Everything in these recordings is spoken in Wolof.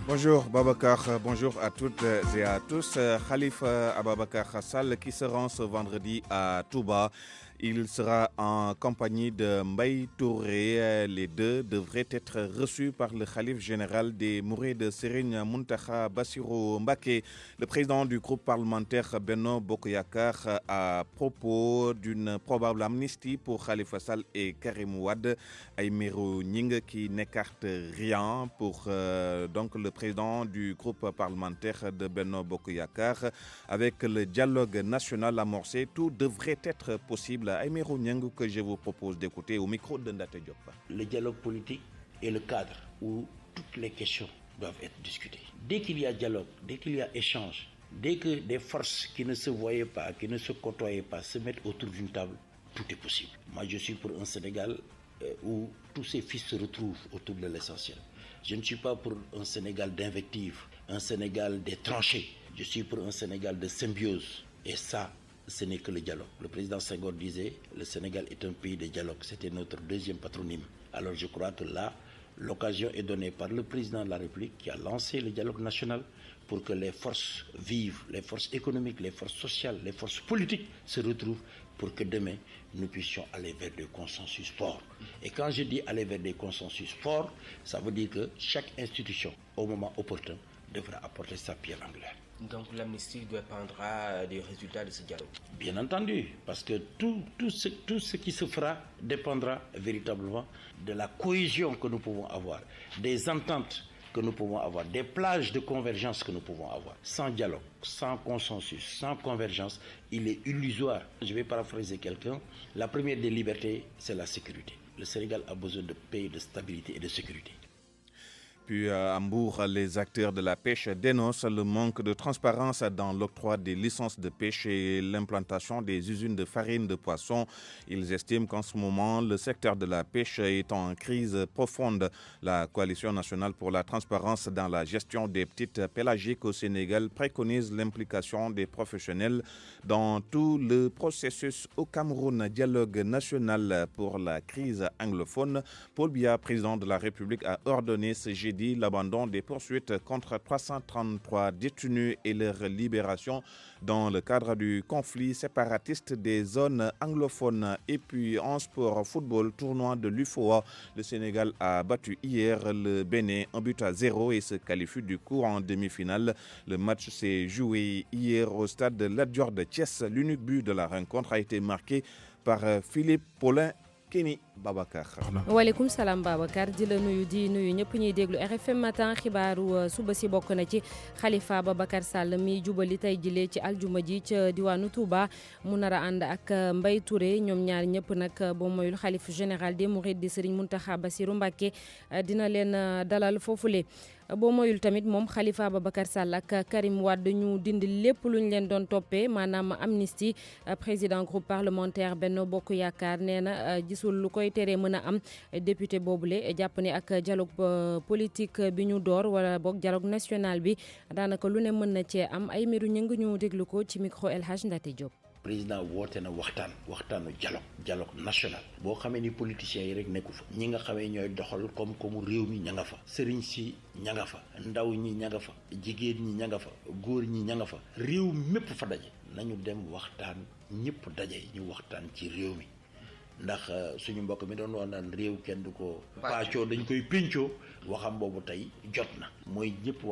Bonjour Babacar, bonjour à toutes et à tous. Khalifa Ababacar Sall qui se rend ce vendredi à Touba. Il sera en compagnie de Mbaye Touré. Les deux devraient être reçus par le khalife général des Mourides Serigne Mountakha Bassirou Mbacké, le président du groupe parlementaire Benno Bokk Yakaar, à propos d'une probable amnistie pour Khalifa Sall et Karim Wade. Aymérou Gningue qui n'écarte rien pour donc le président du groupe parlementaire de Benno Bokk Yakaar. Avec le dialogue national amorcé, tout devrait être possible. Aymérou Gningue que je vous propose d'écouter au micro de Ndate Diop. Le dialogue politique est le cadre où toutes les questions doivent être discutées. Dès qu'il y a dialogue, dès qu'il y a échange, dès que des forces qui ne se voyaient pas, qui ne se côtoyaient pas, se mettent autour d'une table, tout est possible. Moi, je suis pour un Sénégal où tous ces fils se retrouvent autour de l'essentiel. Je ne suis pas pour un Sénégal d'invective, un Sénégal des tranchées. Je suis pour un Sénégal de symbiose. Et ça, ce n'est que le dialogue. Le président Senghor disait le Sénégal est un pays de dialogue. C'était notre deuxième patronyme. Alors je crois que là, l'occasion est donnée par le président de la République qui a lancé le dialogue national pour que les forces vives, les forces économiques, les forces sociales, les forces politiques se retrouvent pour que demain, nous puissions aller vers des consensus forts. Et quand je dis aller vers des consensus forts, ça veut dire que chaque institution, au moment opportun, devra apporter sa pierre angulaire. Donc l'amnistie dépendra des résultats de ce dialogue. Bien entendu, parce que tout ce qui se fera dépendra véritablement de la cohésion que nous pouvons avoir, des ententes que nous pouvons avoir, des plages de convergence que nous pouvons avoir. Sans dialogue, sans consensus, sans convergence, il est illusoire. Je vais paraphraser quelqu'un. La première des libertés, c'est la sécurité. Le Sénégal a besoin de paix, de stabilité et de sécurité. Puis à Hambourg, les acteurs de la pêche dénoncent le manque de transparence dans l'octroi des licences de pêche et l'implantation des usines de farine de poisson. Ils estiment qu'en ce moment, le secteur de la pêche est en crise profonde. La Coalition nationale pour la transparence dans la gestion des petites pélagiques au Sénégal préconise l'implication des professionnels dans tout le processus au Cameroun. Dialogue national pour la crise anglophone. Paul Biya, président de la République, a ordonné ce jeudi l'abandon des poursuites contre 333 détenus et leur libération dans le cadre du conflit séparatiste des zones anglophones. Et puis en sport football, tournoi de l'UFOA, le Sénégal a battu hier le Bénin 1-0 et se qualifie du coup en demi-finale. Le match s'est joué hier au stade de Lat Dior de Thiès. L'unique but de la rencontre a été marqué par Philippe Paulin Kenny Babacar. waaleykum salaam Babacar di la nuyu ñëpp ñuy déglu RFM matin xibaaru suba si bokk na ci Khalifa Ababacar Sall mi jubali tey jilee ci aljuma ji ca diwaanu Touba mu nar a ànd ak Mbaye Touré ñoom ñaar ñëpp nag boo moyul xalif général des Mourides di Serigne Mountakha Bassirou Mbacké dina leen dalal foofule. boo moyul tamit moom Khalifa Ababacar Sall ak Karim Wade ñu dindi lépp luñ leen doon toppee maanaam amnistie. Président groupe parlementaire Benno Bokk Yakaar nee na gisul lu koy teree mën a am député boobule jàpp ne ak dialogue politique bi ñu door wala boog dialogue national bi daanaka lu ne mën na cee am. Aymérou Gningue ñu déglu ko ci micro El Hadj Ndate Diop. président woote na waxtaanu dialogue national boo xamee ni politiciens yi rek nekku fa ñi nga xamee ñooy doxal comme réew mi ña nga fa sëriñ si ña nga fa ndaw ñi ña nga fa jigéen ñi ña nga fa góor ñi ña nga fa réew mépp fa daje nañu dem waxtaan ñëpp daje ñu waxtaan ci réew mi ndax suñu mbokk mi doon wax naan réew kenn du ko paccoo dañ koy péncoo waxam boobu tey jot na mooy ñëpp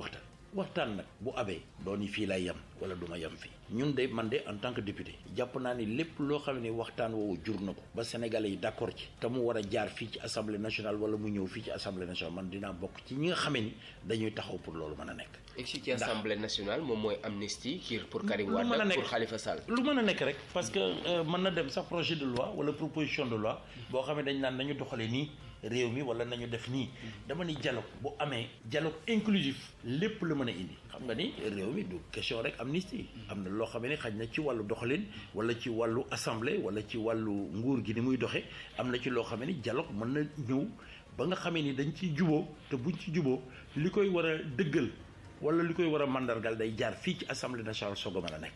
waxtaan nag bu abee doon fii lay yem wala du ma yem fii ñun de man de en tant que député jàpp naa ni lépp loo xam ne waxtaan woowu jur na ko ba sénégalais yi d'accord ci te mu war a jaar fii ci assemblée nationale wala mu ñëw fii ci assemblée nationale man dinaa bokk ci ñi nga xamee ni dañuy taxaw pour loolu mën a nekk. et ci assemblée nationale moom mooy amnistie pour Karim Wade pour Khalifa Sall. lu mën a nekk rek parce que mën na dem sax projet de loi wala proposition de loi boo xam ne dañ naan nañu doxalee nii réew mi wala nañu def nii dama ni dialogue bu amee dialogue inclusif lépp la mën a indi xam nga ni réew mi du question rek amnistie am na loo xam ne xaj na ci wàllu doxalin wala ci wàllu assemblée wala ci wàllu nguur gi ni muy doxee am na ci loo xam ne dialogue mën na ñëw ba nga xamee ni dañ ciy juboo te buñ ci juboo li koy war a dëggal wala li koy war a mandargal day jaar fii ci assemblée nationale soog a mën a nekk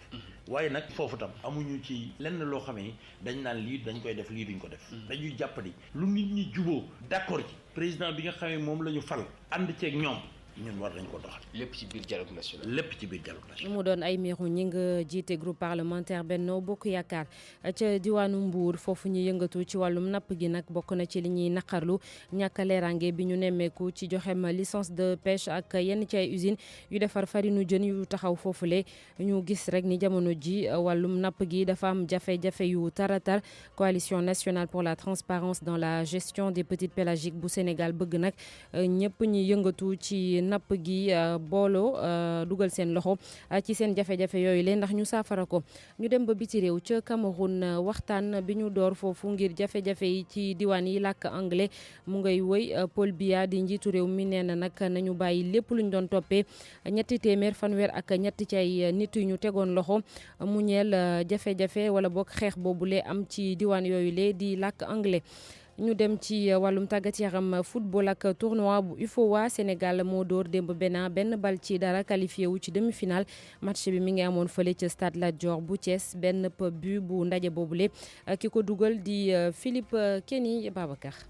waaye nag foofu tam amuñu ci lenn loo xamee dañ naan lii dañ koy def lii duñ ko def dañuy jàpp ni lu nit ñi juboo d'accord ci président bi nga xamee moom la ñu fal ànd ceeg ñoom ñun war nañ ko doxal. lépp ci biir dialogue national. lépp ci biir dialogue national. mu doon ay miiru ñi nga jiite groupe parlementaire Benno Bokk Yaakaar ca diwaanu Mbour foofu ñu yëngatu ci wàllum napp gi nag bokk na ci li ñuy naqarlu ñàkk leeraange bi ñu nemmeeku ci joxem licence de pêche ak yenn ci ay usine yu defar farinu jën yu taxaw foofule ñu gis rek ni jamono ji wàllum napp gi dafa am jafe-jafe yu taratar coalition nationale pour la transparence dans la gestion des petites pélagiques bu Sénégal bëgg nag ñëpp ñi yëngatu ci napp gi booloo dugal seen loxo ci seen jafe-jafe yooyu leen ndax ñu saafara ko ñu dem ba biti réew ca Cameroun waxtaan bi ñu door foofu ngir jafe-jafe yi ci diwaan yi làkk anglais mu ngay woy Paul Biya di njiitu réew mi nee na nag nañu bàyyi lépp luñ doon toppee 300 fanweer ak ñett ci ay nit yu ñu tegoon loxo mu ñeel jafe-jafe wala boog xeex boobule am ci diwaan yooyu lee di làkk anglais. ñu dem ci wàllum tàggat yaram football ak tournoi bu UFOA Sénégal moo dóor démb benn bal ci dara qualifié wu ci demi-finale match bi mi ngi amoon fële ca stade Lat Dior bu Thiès benn but bu ndaje boobule ki ko dugal di Philippe Kenny Babacar.